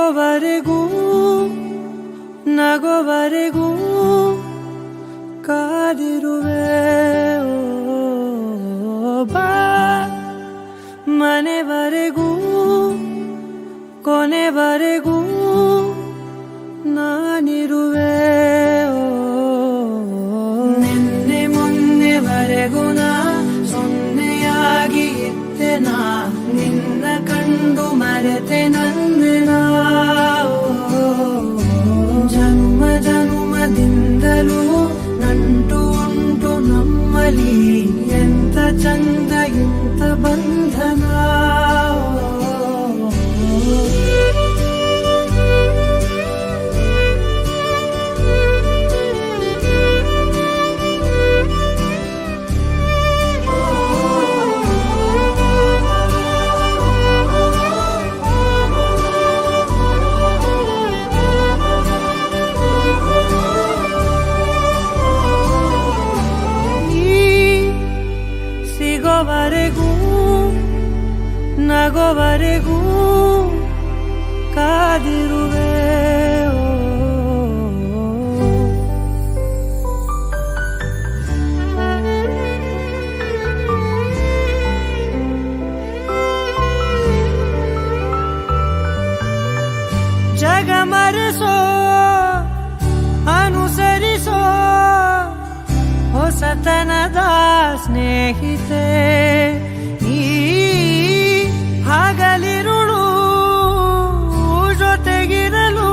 ಸಿಗೋವರೆಗೂ ನಗೋವರೆಗೂ ಕಾದಿರುವೆ. ಬಾ ಮನೆವರೆಗೂ ಕೊನೆವರೆಗೂ ನಾನಿರುವೆ. ನಿನ್ನೆ ಮೊನ್ನೆವರೆಗೂ ನಾ ಸೊನ್ನೆಯಾಗಿ ಇದ್ದೆ. ನಾ ನಿನ್ನ ಕಂಡು ಮರೆತೆ ನನ್ನೆನ. ಜನ್ಮ ಜನ್ಮದಿಂದಲೂ ನಂಟು ಉಂಟು ನಮ್ಮಲ್ಲಿ. ಎಂತ ಚಂದ ಎಂತ ಬಂಧನ. ಸಿಗೋವರೆಗೂ ನಗೋವರೆಗೂ ಕಾದಿರುವೆ. ಜಗ ಮರೆಸೋ ಅನುಸರಿಸೋ ಹೊಸತನದ ಸ್ನೇಹಿತೆ. ಈ ಹಗಲಿರುಳು ಜೊತೆಗಿರಲು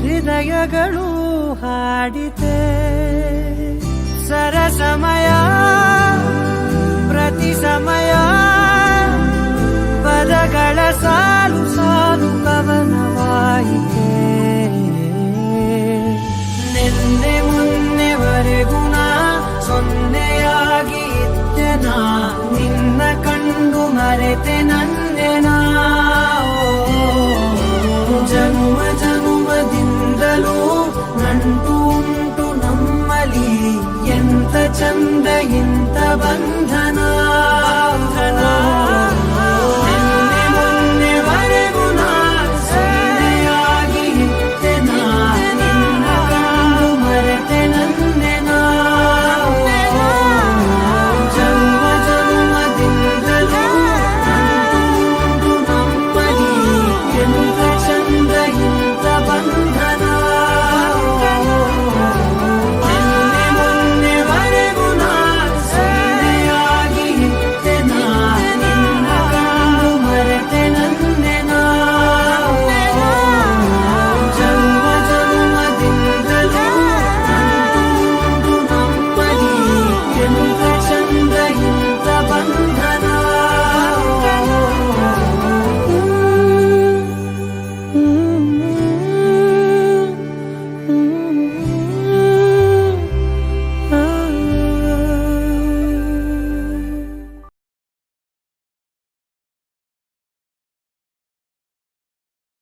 ಹೃದಯಗಳು ಹಾಡಿತೆ. ಸರಸಮಯ ಪ್ರತಿ ಸಮಯ ಪದಗಳ ಸಾಲು ಸಾಲು ಕವನವಾಯಿತೆ. ನಿನ್ನೆ ಮೊನ್ನೆವರೆಗೂ ನಾ ಸೊನ್ನೆಯಾಗಿ ಇದ್ದೆ. ನಾ ನಿನ್ನ ಕಂಡು ಮರೆತೆ ನನ್ನೆನ. ಜನ್ಮ ಜನ್ಮದಿಂದಲೂ ನಂಟು ಉಂಟು ನಮ್ಮಲ್ಲಿ. ಎಂತ ಚಂದ ಎಂತ ಬಂಧನ.